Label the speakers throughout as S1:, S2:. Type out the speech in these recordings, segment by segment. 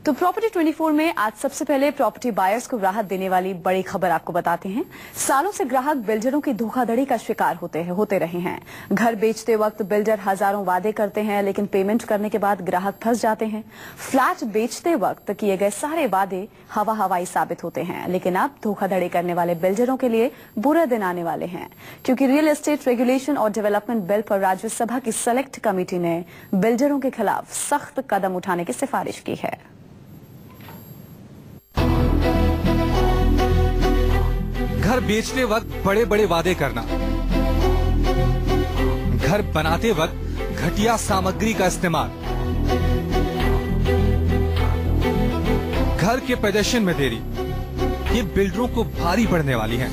S1: तो प्रॉपर्टी 24 में आज सबसे पहले प्रॉपर्टी बायर्स को राहत देने वाली बड़ी खबर आपको बताते हैं। सालों से ग्राहक बिल्डरों की धोखाधड़ी का शिकार होते रहे हैं। घर बेचते वक्त बिल्डर हजारों वादे करते हैं, लेकिन पेमेंट करने के बाद ग्राहक फंस जाते हैं। फ्लैट बेचते वक्त किए गए सारे वादे हवाई साबित होते हैं, लेकिन अब धोखाधड़ी करने वाले बिल्डरों के लिए बुरे दिन आने वाले हैं, क्योंकि रियल एस्टेट रेगुलेशन और डेवलपमेंट बिल पर राज्यसभा की सेलेक्ट कमेटी ने बिल्डरों के खिलाफ सख्त कदम उठाने की सिफारिश की है।
S2: घर बेचते वक्त बड़े बड़े वादे करना, घर बनाते वक्त घटिया सामग्री का इस्तेमाल, घर के प्रदर्शन में देरी, ये बिल्डरों को भारी पड़ने वाली है।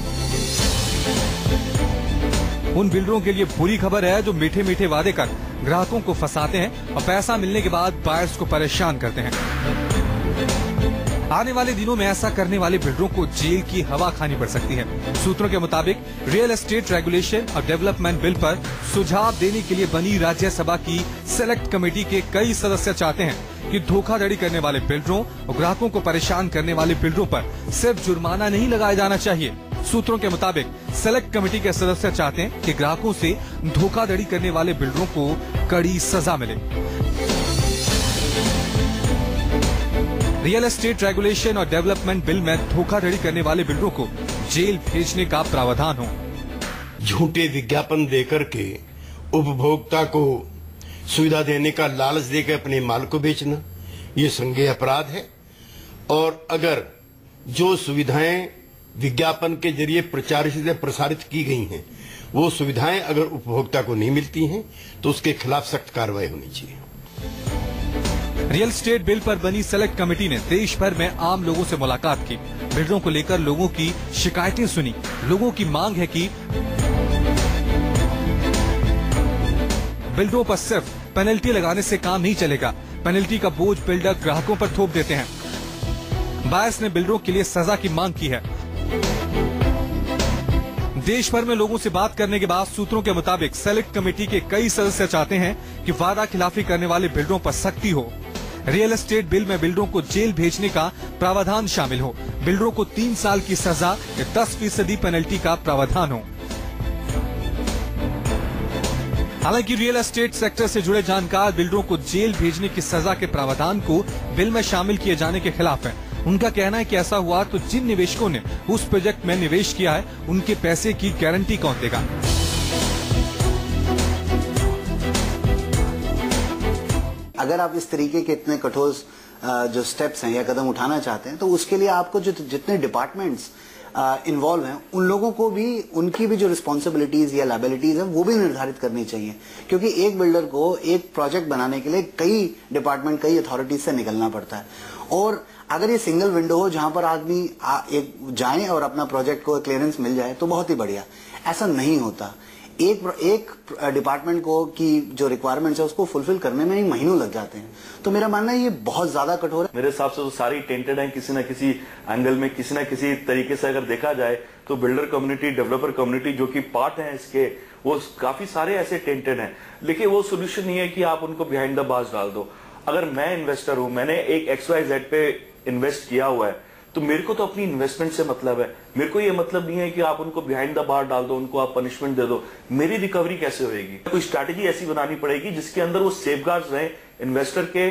S2: उन बिल्डरों के लिए बुरी खबर है जो मीठे मीठे वादे कर ग्राहकों को फंसाते हैं और पैसा मिलने के बाद बायर्स को परेशान करते हैं। आने वाले दिनों में ऐसा करने वाले बिल्डरों को जेल की हवा खानी पड़ सकती है। सूत्रों के मुताबिक रियल एस्टेट रेगुलेशन और डेवलपमेंट बिल पर सुझाव देने के लिए बनी राज्यसभा की सेलेक्ट कमेटी के कई सदस्य चाहते हैं कि धोखाधड़ी करने वाले बिल्डरों और ग्राहकों को परेशान करने वाले बिल्डरों पर सिर्फ जुर्माना नहीं लगाया जाना चाहिए। सूत्रों के मुताबिक सेलेक्ट कमेटी के सदस्य चाहते हैं कि ग्राहकों से धोखाधड़ी करने वाले बिल्डरों को कड़ी सजा मिले। रियल एस्टेट रेगुलेशन और डेवलपमेंट बिल में धोखाधड़ी करने वाले बिल्डरों को जेल भेजने का प्रावधान हो।
S3: झूठे विज्ञापन देकर के उपभोक्ता को सुविधा देने का लालच देकर अपने माल को बेचना, ये संज्ञेय अपराध है। और अगर जो सुविधाएं विज्ञापन के जरिए प्रसारित की गई हैं, वो सुविधाएं अगर उपभोक्ता को नहीं मिलती हैं तो उसके खिलाफ सख्त कार्रवाई होनी चाहिए।
S2: रियल एस्टेट बिल पर बनी सेलेक्ट कमेटी ने देश भर में आम लोगों से मुलाकात की, बिल्डरों को लेकर लोगों की शिकायतें सुनी। लोगों की मांग है कि बिल्डरों पर सिर्फ पेनल्टी लगाने से काम नहीं चलेगा। पेनल्टी का बोझ बिल्डर ग्राहकों पर थोप देते हैं। बायर्स ने बिल्डरों के लिए सजा की मांग की है। देश भर में लोगों से बात करने के बाद सूत्रों के मुताबिक सेलेक्ट कमेटी के कई सदस्य चाहते हैं कि वादा खिलाफी करने वाले बिल्डरों पर सख्ती हो। रियल एस्टेट बिल में बिल्डरों को जेल भेजने का प्रावधान शामिल हो। बिल्डरों को 3 साल की सजा या 10% पेनल्टी का प्रावधान हो। हालांकि रियल एस्टेट सेक्टर से जुड़े जानकार बिल्डरों को जेल भेजने की सजा के प्रावधान को बिल में शामिल किए जाने के खिलाफ हैं। उनका कहना है कि ऐसा हुआ तो जिन निवेशकों ने उस प्रोजेक्ट में निवेश किया है, उनके पैसे की गारंटी कौन देगा।
S4: अगर आप इस तरीके के इतने कठोर जो स्टेप्स हैं या कदम उठाना चाहते हैं, तो उसके लिए आपको जो जितने डिपार्टमेंट्स इन्वॉल्व हैं, उन लोगों को भी उनकी भी जो रिस्पॉन्सिबिलिटीज या लायबिलिटीज हैं वो भी निर्धारित करनी चाहिए। क्योंकि एक बिल्डर को एक प्रोजेक्ट बनाने के लिए कई डिपार्टमेंट, कई अथॉरिटीज से निकलना पड़ता है। और अगर ये सिंगल विंडो हो जहां पर आदमी एक जाए और अपना प्रोजेक्ट को क्लियरेंस मिल जाए तो बहुत ही बढ़िया। ऐसा नहीं होता। एक डिपार्टमेंट को की जो रिक्वायरमेंट्स है उसको फुलफिल करने में ही महीनों लग जाते हैं। तो मेरा मानना है ये बहुत ज्यादा कठोर है।
S5: मेरे हिसाब से तो सारी टेंटेड है किसी न किसी एंगल में, किसी न किसी तरीके से अगर देखा जाए तो बिल्डर कम्युनिटी, डेवलपर कम्युनिटी जो कि पार्ट है इसके, वो काफी सारे ऐसे टेंटेड हैं। लेकिन वो सोल्यूशन नहीं है कि आप उनको बिहाइंड द बार्स डाल दो। अगर मैं इन्वेस्टर हूं, मैंने एक XYZ पे इन्वेस्ट किया हुआ है, तो मेरे को तो अपनी इन्वेस्टमेंट से मतलब है। मेरे को ये मतलब नहीं है कि आप उनको बिहाइंड द बार डाल दो, उनको आप पनिशमेंट दे दो। मेरी रिकवरी कैसे होएगी? कोई स्ट्रैटेजी ऐसी बनानी पड़ेगी जिसके अंदर वो सेफगार्ड्स रहें, इन्वेस्टर के,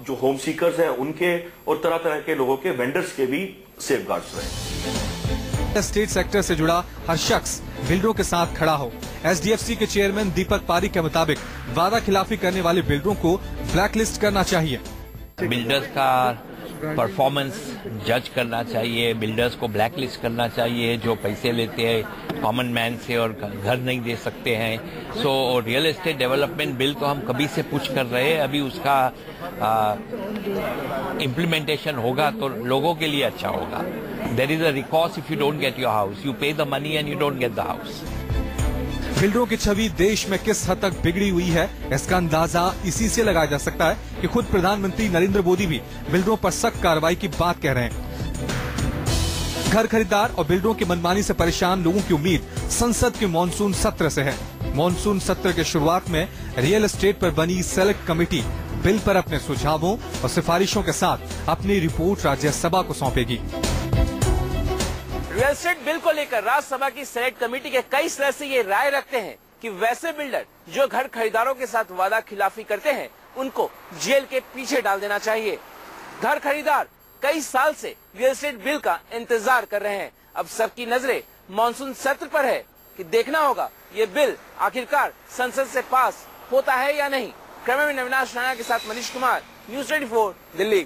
S5: जो होम सीकर्स हैं उनके, और तरह तरह के लोगों के, वेंडर्स के भी सेफगार्ड्स रहें।
S2: एस्टेट सेक्टर से जुड़ा हर शख्स बिल्डरों के साथ खड़ा हो। SDFC के चेयरमैन दीपक पारिक के मुताबिक वादा खिलाफी करने वाले बिल्डरों को ब्लैकलिस्ट करना चाहिए।
S6: बिल्डर्स का परफॉर्मेंस जज करना चाहिए, बिल्डर्स को ब्लैकलिस्ट करना चाहिए जो पैसे लेते हैं कॉमन मैन से और घर नहीं दे सकते हैं। So real estate development bill तो हम कभी से पुश कर रहे हैं, अभी उसका इम्प्लीमेंटेशन होगा तो लोगों के लिए अच्छा होगा। There is a recourse if you don't get your house, you pay the money and you don't get the house.
S2: बिल्डरों की छवि देश में किस हद तक बिगड़ी हुई है, इसका अंदाजा इसी से लगाया जा सकता है कि खुद प्रधानमंत्री नरेंद्र मोदी भी बिल्डरों पर सख्त कार्रवाई की बात कह रहे हैं। घर खरीदार और बिल्डरों की मनमानी से परेशान लोगों की उम्मीद संसद के मॉनसून सत्र से है। मॉनसून सत्र के शुरुआत में रियल एस्टेट पर बनी सेलेक्ट कमेटी बिल पर अपने सुझावों और सिफारिशों के साथ अपनी रिपोर्ट राज्यसभा को सौंपेगी।
S7: रियल एस्टेट बिल को लेकर राज्यसभा की सेनेट कमेटी के कई सदस्य ये राय रखते हैं कि वैसे बिल्डर जो घर खरीदारों के साथ वादा खिलाफी करते हैं उनको जेल के पीछे डाल देना चाहिए। घर खरीदार कई साल से रियल एस्टेट बिल का इंतजार कर रहे हैं। अब सबकी नजरें मॉनसून सत्र पर है कि देखना होगा ये बिल आखिरकार संसद से पास होता है या नहीं। कैमरा में अविनाश राणा के साथ मनीष कुमार, न्यूज 24 दिल्ली।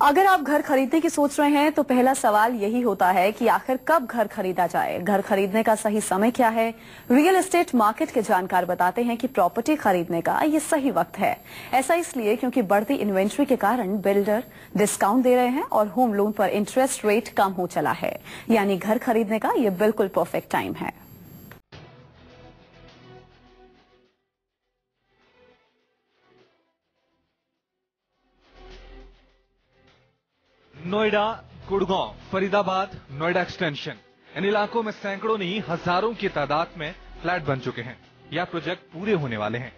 S1: अगर आप घर खरीदने की सोच रहे हैं तो पहला सवाल यही होता है कि आखिर कब घर खरीदा जाए। घर खरीदने का सही समय क्या है? रियल एस्टेट मार्केट के जानकार बताते हैं कि प्रॉपर्टी खरीदने का ये सही वक्त है। ऐसा इसलिए क्योंकि बढ़ती इन्वेंट्री के कारण बिल्डर डिस्काउंट दे रहे हैं और होम लोन पर इंटरेस्ट रेट कम हो चला है। यानी घर खरीदने का ये बिल्कुल परफेक्ट टाइम है।
S2: नोएडा, गुड़गांव, फरीदाबाद, नोएडा एक्सटेंशन, इन इलाकों में सैकड़ों नहीं हजारों की तादाद में फ्लैट बन चुके हैं या प्रोजेक्ट पूरे होने वाले हैं।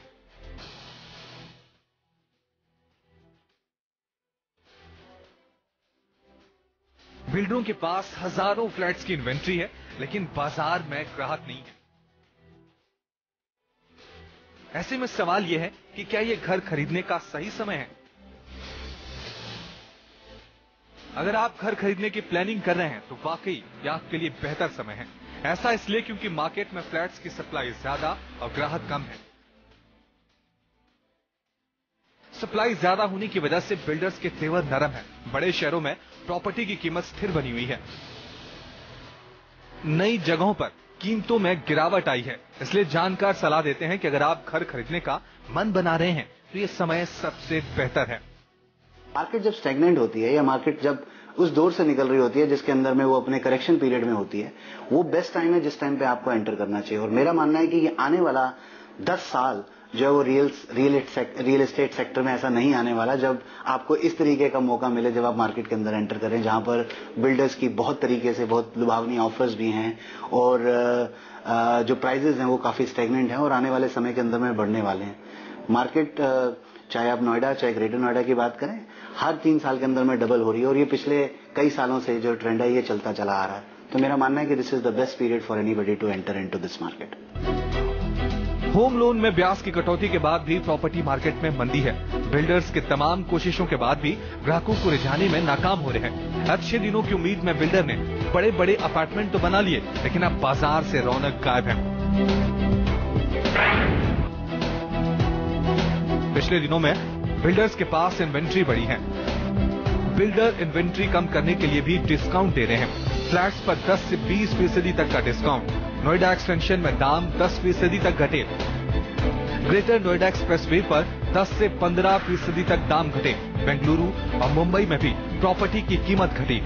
S2: बिल्डरों के पास हजारों फ्लैट्स की इन्वेंट्री है, लेकिन बाजार में ग्राहक नहीं है। ऐसे में सवाल यह है कि क्या यह घर खरीदने का सही समय है? अगर आप घर खरीदने की प्लानिंग कर रहे हैं तो वाकई यह आपके लिए बेहतर समय है। ऐसा इसलिए क्योंकि मार्केट में फ्लैट्स की सप्लाई ज्यादा और ग्राहक कम है। सप्लाई ज्यादा होने की वजह से बिल्डर्स के तेवर नरम है। बड़े शहरों में प्रॉपर्टी की कीमत स्थिर बनी हुई है। नई जगहों पर कीमतों में गिरावट आई है। इसलिए जानकार सलाह देते हैं कि अगर आप घर खरीदने का मन बना रहे हैं तो यह समय सबसे बेहतर है।
S4: मार्केट जब स्टैग्नेंट होती है या मार्केट जब उस दौर से निकल रही होती है जिसके अंदर में वो अपने करेक्शन पीरियड में होती है, वो बेस्ट टाइम है जिस टाइम पे आपको एंटर करना चाहिए। और मेरा मानना है कि ये आने वाला 10 साल जो है वो रियल एस्टेट सेक्टर में ऐसा नहीं आने वाला जब आपको इस तरीके का मौका मिले जब आप मार्केट के अंदर एंटर करें, जहां पर बिल्डर्स की बहुत तरीके से बहुत लुभावनी ऑफर्स भी हैं और जो प्राइजेस हैं वो काफी स्टैग्नेंट हैं और आने वाले समय के अंदर में बढ़ने वाले हैं। मार्केट चाहे आप नोएडा चाहे ग्रेटर नोएडा की बात करें, हर 3 साल के अंदर में डबल हो रही है और ये पिछले कई सालों से जो ट्रेंड है ये चलता चला आ रहा है। तो मेरा मानना है कि this is the best period for anybody to enter into this market.
S2: Home loan में ब्याज की कटौती के बाद भी प्रॉपर्टी मार्केट में मंदी है। बिल्डर्स के तमाम कोशिशों के बाद भी ग्राहकों को रिझाने में नाकाम हो रहे हैं। अच्छे दिनों की उम्मीद में बिल्डर ने बड़े बड़े अपार्टमेंट तो बना लिए, लेकिन अब बाजार से रौनक गायब है। पिछले दिनों में बिल्डर्स के पास इन्वेंट्री बढ़ी है। बिल्डर इन्वेंट्री कम करने के लिए भी डिस्काउंट दे रहे हैं। फ्लैट्स पर 10 से 20% तक का डिस्काउंट। नोएडा एक्सटेंशन में दाम 10% तक घटे। ग्रेटर नोएडा एक्सप्रेसवे पर 10 से 15% तक दाम घटे। बेंगलुरु और मुंबई में भी प्रॉपर्टी की कीमत घटी।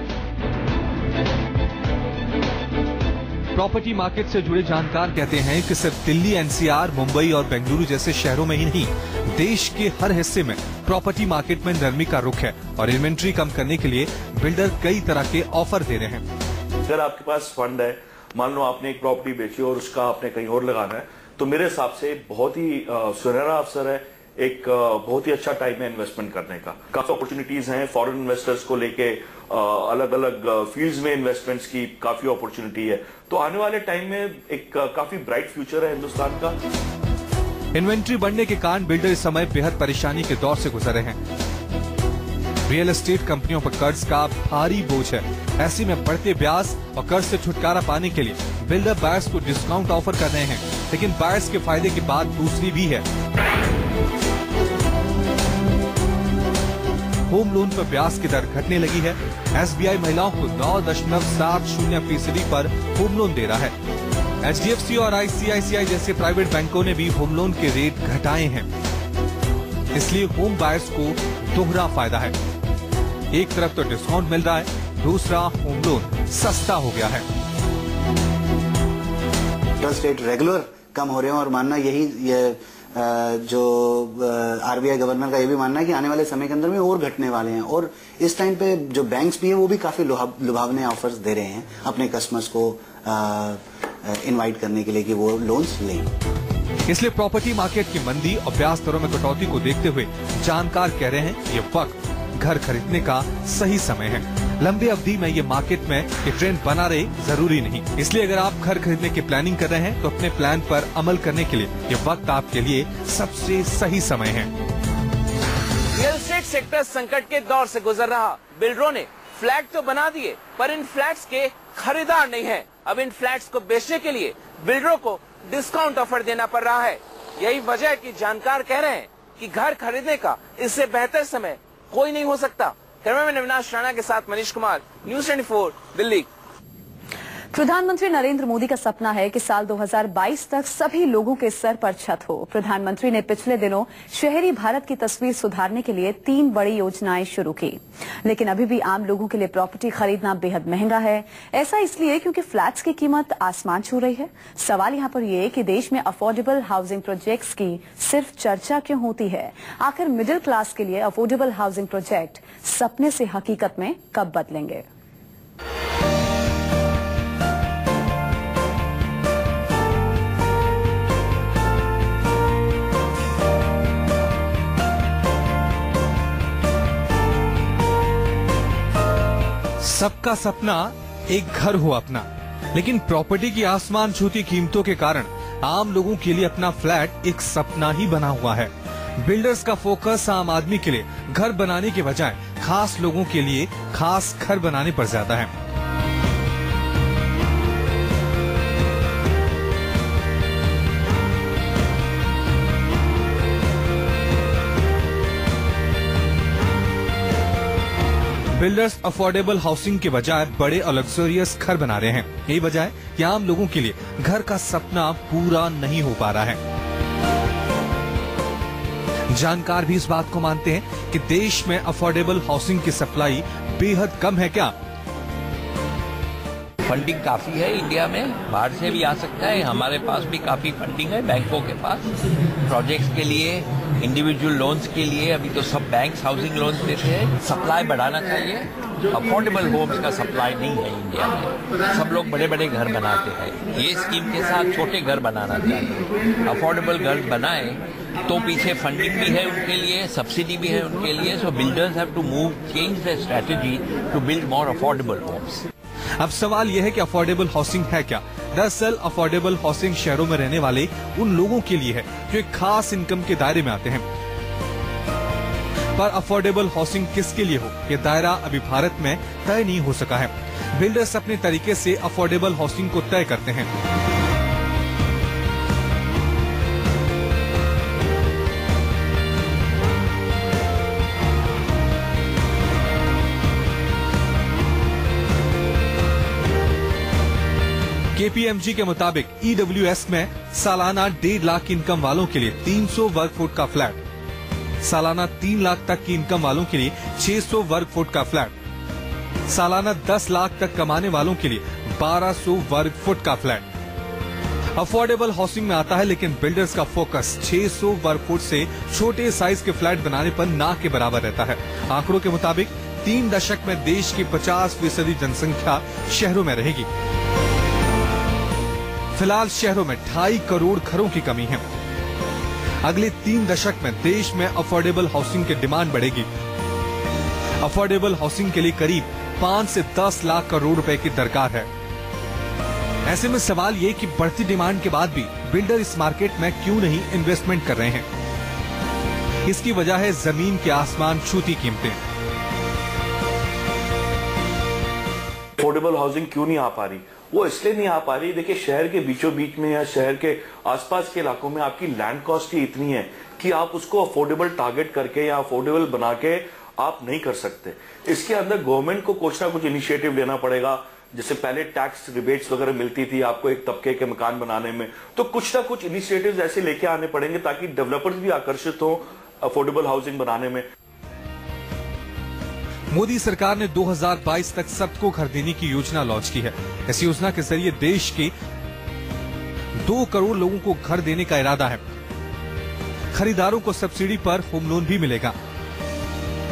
S2: प्रॉपर्टी मार्केट से जुड़े जानकार कहते हैं कि सिर्फ दिल्ली, एनसीआर, मुंबई और बेंगलुरु जैसे शहरों में ही नहीं, देश के हर हिस्से में प्रॉपर्टी मार्केट में नरमी का रुख है और इन्वेंट्री कम करने के लिए बिल्डर कई तरह के ऑफर दे रहे हैं।
S5: अगर आपके पास फंड है, मान लो आपने एक प्रॉपर्टी बेची और उसका आपने कहीं और लगाना है, तो मेरे हिसाब से बहुत ही सुनहरा अवसर है, एक बहुत ही अच्छा टाइम है इन्वेस्टमेंट करने का। काफी अपॉर्चुनिटीज हैं फॉरेन इन्वेस्टर्स को लेके, अलग अलग फील्ड्स में इन्वेस्टमेंट्स की काफी अपॉर्चुनिटी है। तो आने वाले टाइम में एक काफी ब्राइट फ्यूचर है हिंदुस्तान का।
S2: इन्वेंट्री बढ़ने के कारण बिल्डर इस समय बेहद परेशानी के दौर से गुजर रहे हैं। रियल एस्टेट कंपनियों पर कर्ज का भारी बोझ है। ऐसे में बढ़ते ब्याज और कर्ज से छुटकारा पाने के लिए बिल्डर बायर्स को डिस्काउंट ऑफर कर रहे हैं, लेकिन बायर्स के फायदे की बात दूसरी भी है। होम लोन पर ब्याज की दर घटने लगी है। एसबीआई महिलाओं को 9.70% पर होम लोन दे रहा है। एचडीएफसी और आईसीआईसीआई जैसे प्राइवेट बैंकों ने भी होम लोन के रेट घटाए हैं। इसलिए होम बायर्स को दोहरा फायदा है। एक तरफ तो डिस्काउंट मिल रहा है, दूसरा होम लोन सस्ता हो गया है।
S4: इंटरेस्ट रेट रेगुलर कम हो रहे हैं और मानना यही जो आरबीआई गवर्नर का ये भी मानना है कि आने वाले समय के अंदर में और घटने वाले हैं। और इस टाइम पे जो बैंक्स भी है वो भी काफी लुभावने ऑफर्स दे रहे हैं अपने कस्टमर्स को इनवाइट करने के लिए कि वो लोन्स लें।
S2: इसलिए प्रॉपर्टी मार्केट की मंदी और ब्याज दरों में कटौती को देखते हुए जानकार कह रहे हैं ये वक्त घर खरीदने का सही समय है। लंबी अवधि में ये मार्केट में ये ट्रेंड बना रहे जरूरी नहीं। इसलिए अगर आप घर खरीदने की प्लानिंग कर रहे हैं तो अपने प्लान पर अमल करने के लिए ये वक्त आपके लिए सबसे सही समय है।
S7: रियल एस्टेट सेक्टर संकट के दौर से गुजर रहा। बिल्डरों ने फ्लैट तो बना दिए पर इन फ्लैट्स के खरीदार नहीं है। अब इन फ्लैट्स को बेचने के लिए बिल्डरों को डिस्काउंट ऑफर देना पड़ रहा है। यही वजह है कि जानकार कह रहे हैं कि घर खरीदने का इससे बेहतर समय कोई नहीं हो सकता। कैमरामैन अविनाश राणा के साथ मनीष कुमार, न्यूज़ 24, दिल्ली।
S1: प्रधानमंत्री नरेंद्र मोदी का सपना है कि साल 2022 तक सभी लोगों के सर पर छत हो। प्रधानमंत्री ने पिछले दिनों शहरी भारत की तस्वीर सुधारने के लिए 3 बड़ी योजनाएं शुरू की, लेकिन अभी भी आम लोगों के लिए प्रॉपर्टी खरीदना बेहद महंगा है। ऐसा इसलिए क्योंकि फ्लैट्स की कीमत आसमान छू रही है। सवाल यहाँ पर यह कि देश में अफोर्डेबल हाउसिंग प्रोजेक्ट्स की सिर्फ चर्चा क्यों होती है? आखिर मिडिल क्लास के लिए अफोर्डेबल हाउसिंग प्रोजेक्ट सपने से हकीकत में कब बदलेंगे?
S2: सबका सपना एक घर हो अपना, लेकिन प्रॉपर्टी की आसमान छूती कीमतों के कारण आम लोगों के लिए अपना फ्लैट एक सपना ही बना हुआ है। बिल्डर्स का फोकस आम आदमी के लिए घर बनाने के बजाय खास लोगों के लिए खास घर बनाने पर ज्यादा है। बिल्डर्स अफोर्डेबल हाउसिंग के बजाय बड़े और लग्जरियस घर बना रहे हैं। यही वजह है कि आम लोगों के लिए घर का सपना पूरा नहीं हो पा रहा है। जानकार भी इस बात को मानते हैं कि देश में अफोर्डेबल हाउसिंग की सप्लाई बेहद कम है। क्या
S6: फंडिंग काफी है इंडिया में, बाहर से भी आ सकता है। हमारे पास भी काफी फंडिंग है बैंकों के पास, प्रोजेक्ट्स के लिए, इंडिविजुअल लोन्स के लिए। अभी तो सब बैंक्स हाउसिंग लोन्स देते हैं। सप्लाई बढ़ाना चाहिए। अफोर्डेबल होम्स का सप्लाई नहीं है इंडिया में। सब लोग बड़े बड़े घर बनाते हैं। ये स्कीम के साथ छोटे घर बनाना चाहिए। अफोर्डेबल घर बनाए तो पीछे फंडिंग भी है उनके लिए, सब्सिडी भी है उनके लिए। So builders have to move, change their strategy to build more affordable homes.
S2: अब सवाल यह है कि अफोर्डेबल हाउसिंग है क्या? दरअसल अफोर्डेबल हाउसिंग शहरों में रहने वाले उन लोगों के लिए है जो एक खास इनकम के दायरे में आते हैं। पर अफोर्डेबल हाउसिंग किसके लिए हो, यह दायरा अभी भारत में तय नहीं हो सका है। बिल्डर्स अपने तरीके से अफोर्डेबल हाउसिंग को तय करते हैं। KPMG के मुताबिक EWS में सालाना 1.5 लाख की इनकम वालों के लिए 300 वर्ग फुट का फ्लैट, सालाना 3 लाख तक की इनकम वालों के लिए 600 वर्ग फुट का फ्लैट, सालाना 10 लाख तक कमाने वालों के लिए 1200 वर्ग फुट का फ्लैट अफोर्डेबल हाउसिंग में आता है। लेकिन बिल्डर्स का फोकस 600 वर्ग फुट से छोटे साइज के फ्लैट बनाने पर ना के बराबर रहता है। आंकड़ों के मुताबिक 3 दशक में देश की 50% जनसंख्या शहरों में रहेगी। फिलहाल शहरों में 2.5 करोड़ घरों की कमी है। अगले 3 दशक में देश में अफोर्डेबल हाउसिंग की डिमांड बढ़ेगी। अफोर्डेबल हाउसिंग के लिए करीब 5 से 10 लाख करोड़ रुपए की दरकार है। ऐसे में सवाल ये कि बढ़ती डिमांड के बाद भी बिल्डर इस मार्केट में क्यों नहीं इन्वेस्टमेंट कर रहे हैं? इसकी वजह है जमीन के आसमान छूती कीमतें।
S5: अफोर्डेबल हाउसिंग क्यों नहीं आ पा रही? वो इसलिए नहीं आ पा रही, देखिए शहर के बीचों बीच में या शहर के आसपास के इलाकों में आपकी लैंड कॉस्ट ही इतनी है कि आप उसको अफोर्डेबल टारगेट करके या अफोर्डेबल बना के आप नहीं कर सकते। इसके अंदर गवर्नमेंट को कुछ ना कुछ इनिशिएटिव लेना पड़ेगा। जैसे पहले टैक्स रिबेट्स वगैरह मिलती थी आपको एक तबके के मकान बनाने में, तो कुछ ना कुछ इनिशिएटिव्स ऐसे लेके आने पड़ेंगे ताकि डेवलपर्स भी आकर्षित हो अफोर्डेबल हाउसिंग बनाने में।
S2: मोदी सरकार ने 2022 तक सबको घर देने की योजना लॉन्च की है। इस योजना के जरिए देश के 2 करोड़ लोगों को घर देने का इरादा है। खरीदारों को सब्सिडी पर होम लोन भी मिलेगा।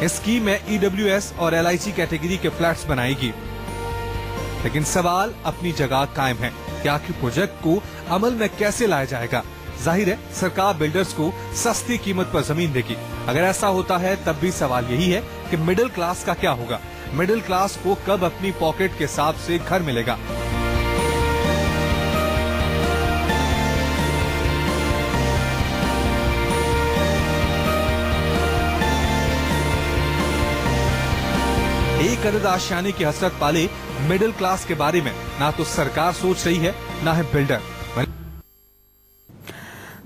S2: इस स्कीम में EWS और LIG कैटेगरी के फ्लैट्स बनाएगी। लेकिन सवाल अपनी जगह कायम है कि आखिर प्रोजेक्ट को अमल में कैसे लाया जाएगा? जाहिर है सरकार बिल्डर्स को सस्ती कीमत पर जमीन देगी। अगर ऐसा होता है तब भी सवाल यही है कि मिडिल क्लास का क्या होगा? मिडिल क्लास को कब अपनी पॉकेट के हिसाब से घर मिलेगा? एक अदद आशियाने की हसरत पाले मिडिल क्लास के बारे में ना तो सरकार सोच रही है, ना है बिल्डर।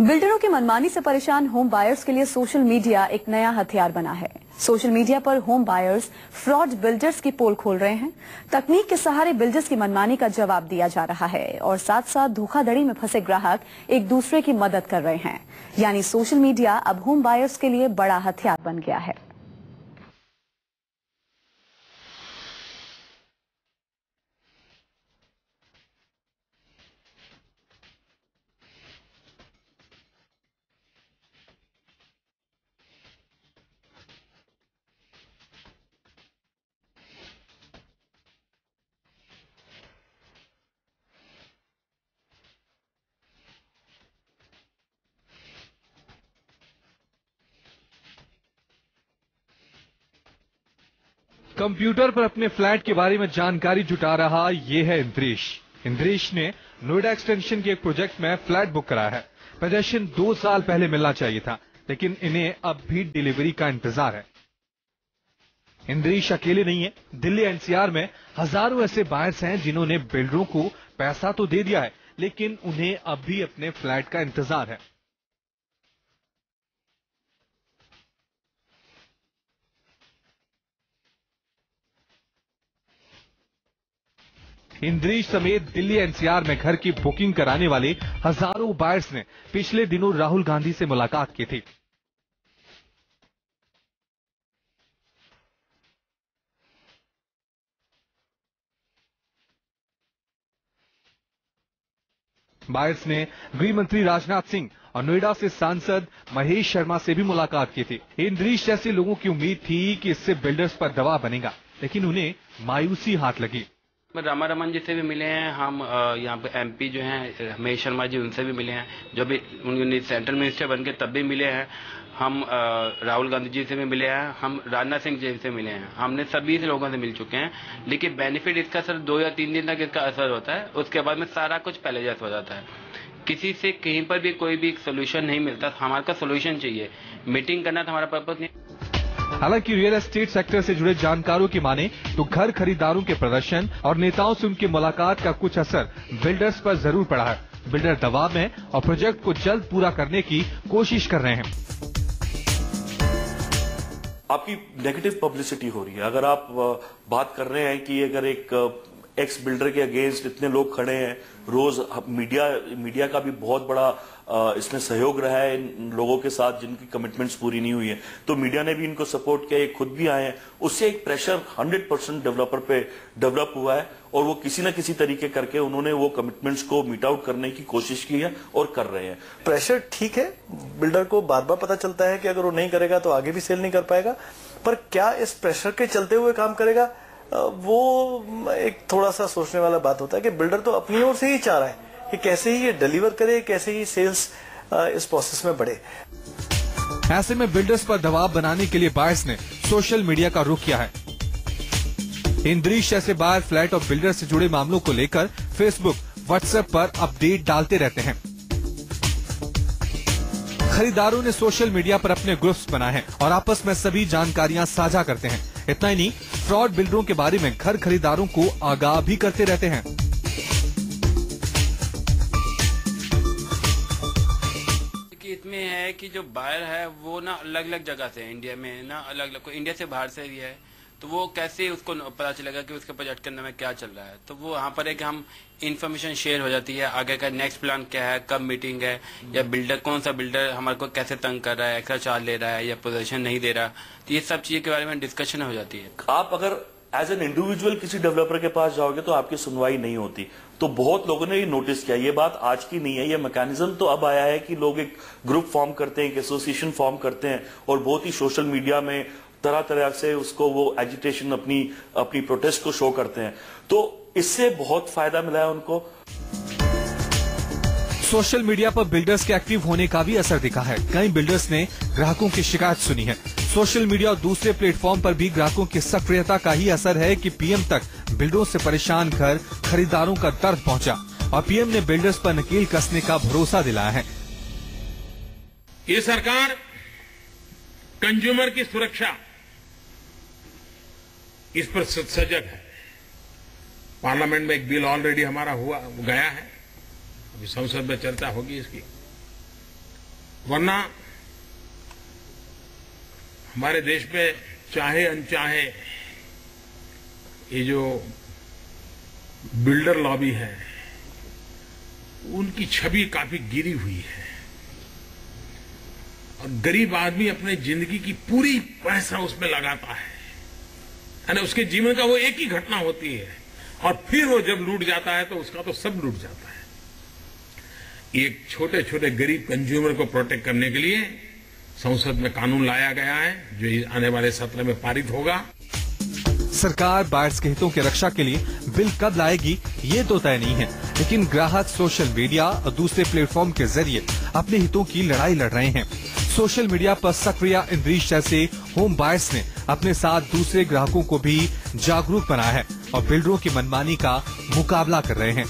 S1: बिल्डरों की मनमानी से परेशान होम बायर्स के लिए सोशल मीडिया एक नया हथियार बना है। सोशल मीडिया पर होम बायर्स फ्रॉड बिल्डर्स की पोल खोल रहे हैं। तकनीक के सहारे बिल्डर्स की मनमानी का जवाब दिया जा रहा है और साथ साथ धोखाधड़ी में फंसे ग्राहक एक दूसरे की मदद कर रहे हैं। यानी सोशल मीडिया अब होम बायर्स के लिए बड़ा हथियार बन गया है।
S2: कंप्यूटर पर अपने फ्लैट के बारे में जानकारी जुटा रहा ये है इंद्रेश। इंद्रेश ने नोएडा एक्सटेंशन के एक प्रोजेक्ट में फ्लैट बुक कराया है। पोजेशन 2 साल पहले मिलना चाहिए था, लेकिन इन्हें अब भी डिलीवरी का इंतजार है। इंद्रेश अकेले नहीं है। दिल्ली एनसीआर में हजारों ऐसे बायर्स हैं जिन्होंने बिल्डरों को पैसा तो दे दिया है, लेकिन उन्हें अब भी अपने फ्लैट का इंतजार है। इंद्रेश समेत दिल्ली एनसीआर में घर की बुकिंग कराने वाले हजारों बायर्स ने पिछले दिनों राहुल गांधी से मुलाकात की थी। बायर्स ने गृह मंत्री राजनाथ सिंह और नोएडा से सांसद महेश शर्मा से भी मुलाकात की थी। इंद्रेश जैसे लोगों की उम्मीद थी कि इससे बिल्डर्स पर दबाव बनेगा, लेकिन उन्हें मायूसी हाथ लगी।
S8: रामा रमन जी से भी मिले हैं हम, यहाँ पे एमपी जो हैं महेश शर्मा जी, उनसे भी मिले हैं। जो भी उन्होंने सेंट्रल मिनिस्टर बन के तब भी मिले हैं हम। राहुल गांधी जी से भी मिले हैं हम, राजनाथ सिंह जी से मिले हैं। हमने सभी से लोगों से मिल चुके हैं, लेकिन बेनिफिट इसका सर 2 या 3 दिन तक इसका असर होता है। उसके बाद में सारा कुछ पहले जैसा हो जाता है। किसी से कहीं पर भी कोई भी सोल्यूशन नहीं मिलता। हमारे का सोल्यूशन चाहिए। मीटिंग करना तो हमारा पर्पज नहीं।
S2: हालांकि रियल एस्टेट सेक्टर से जुड़े जानकारों की माने तो घर खरीदारों के प्रदर्शन और नेताओं से उनकी मुलाकात का कुछ असर बिल्डर्स पर जरूर पड़ा है। बिल्डर दबाव में और प्रोजेक्ट को जल्द पूरा करने की कोशिश कर रहे हैं।
S5: आपकी नेगेटिव पब्लिसिटी हो रही है। अगर आप बात कर रहे हैं कि अगर एक एक्स बिल्डर के अगेंस्ट इतने लोग खड़े हैं, रोज मीडिया का भी बहुत बड़ा इसमें सहयोग रहा है इन लोगों के साथ जिनकी कमिटमेंट्स पूरी नहीं हुई है, तो मीडिया ने भी इनको सपोर्ट किया, ये खुद भी आए हैं। उससे एक प्रेशर 100% डेवलपर पे डेवलप हुआ है और वो किसी न किसी तरीके करके उन्होंने वो कमिटमेंट्स को मीट आउट करने की कोशिश की है और कर रहे हैं।
S9: प्रेशर ठीक है, बिल्डर को बार बार पता चलता है कि अगर वो नहीं करेगा तो आगे भी सेल नहीं कर पाएगा, पर क्या इस प्रेशर के चलते हुए काम करेगा, वो एक थोड़ा सा सोचने वाला बात होता है कि बिल्डर तो अपनी ओर से ही चाह रहा है कि कैसे ही ये डिलीवर करे, कैसे ही सेल्स इस प्रोसेस में बढ़े।
S2: ऐसे में बिल्डर्स पर दबाव बनाने के लिए बायर्स ने सोशल मीडिया का रुख किया है। इंद्रेश जैसे बायर फ्लैट और बिल्डर से जुड़े मामलों को लेकर फेसबुक, व्हाट्सएप पर अपडेट डालते रहते हैं। खरीदारों ने सोशल मीडिया पर अपने ग्रुप्स बनाए हैं और आपस में सभी जानकारियां साझा करते हैं। इतना ही नहीं, फ्रॉड बिल्डरों के बारे में घर खरीदारों को आगाह भी करते रहते हैं।
S8: इसमें है कि जो बायर है वो ना अलग अलग जगह से है, इंडिया में ना अलग अलग, कोई इंडिया से बाहर से भी है, तो वो कैसे उसको पता चलेगा कि उसके प्रोजेक्ट करने में क्या चल रहा है। तो वो यहाँ पर है कि हम इन्फॉर्मेशन शेयर हो जाती है, आगे का नेक्स्ट प्लान क्या है, कब मीटिंग है, या बिल्डर कौन सा बिल्डर हमारे को कैसे तंग कर रहा है, एक्स्ट्रा चार्ज ले रहा है या पोजीशन नहीं दे रहा, तो ये सब चीज़ों के बारे में डिस्कशन हो जाती है।
S5: आप अगर एज एन इंडिविजुअल किसी डेवलपर के पास जाओगे तो आपकी सुनवाई नहीं होती। तो बहुत लोगों ने ये नोटिस किया, ये बात आज की नहीं है, ये मैकेनिज्म तो अब आया है कि लोग एक ग्रुप फॉर्म करते हैं, एक एसोसिएशन फॉर्म करते हैं और बहुत ही सोशल मीडिया में तरह तरह से उसको वो एजिटेशन अपनी प्रोटेस्ट को शो करते हैं। तो इससे बहुत फायदा मिला है उनको।
S2: सोशल मीडिया पर बिल्डर्स के एक्टिव होने का भी असर दिखा है। कई बिल्डर्स ने ग्राहकों की शिकायत सुनी है। सोशल मीडिया और दूसरे प्लेटफॉर्म पर भी ग्राहकों की सक्रियता का ही असर है कि पीएम तक बिल्डरों से परेशान कर खरीदारों का दर्द पहुंचा और पीएम ने बिल्डर्स पर नकेल कसने का भरोसा दिलाया है।
S10: ये सरकार कंज्यूमर की सुरक्षा इस पर सजग है। पार्लियामेंट में एक बिल ऑलरेडी हमारा गया है, अभी संसद में चर्चा होगी इसकी। वरना हमारे देश में चाहे अनचाहे ये जो बिल्डर लॉबी है उनकी छवि काफी गिरी हुई है और गरीब आदमी अपने जिंदगी की पूरी पैसा उसमें लगाता है, यानी उसके जीवन का वो एक ही घटना होती है और फिर वो जब लूट जाता है तो उसका तो सब लूट जाता है। एक छोटे छोटे गरीब कंज्यूमर को प्रोटेक्ट करने के लिए संसद में कानून लाया गया है जो आने वाले सत्र में पारित होगा।
S2: सरकार बायर्स के हितों की रक्षा के लिए बिल कब लाएगी ये तो तय नहीं है, लेकिन ग्राहक सोशल मीडिया और दूसरे प्लेटफॉर्म के जरिए अपने हितों की लड़ाई लड़ रहे हैं। सोशल मीडिया पर सक्रिया इंद्रीश जैसे होम बायर्स ने अपने साथ दूसरे ग्राहकों को भी जागरूक बनाया है और बिल्डरों की मनमानी का मुकाबला कर रहे हैं।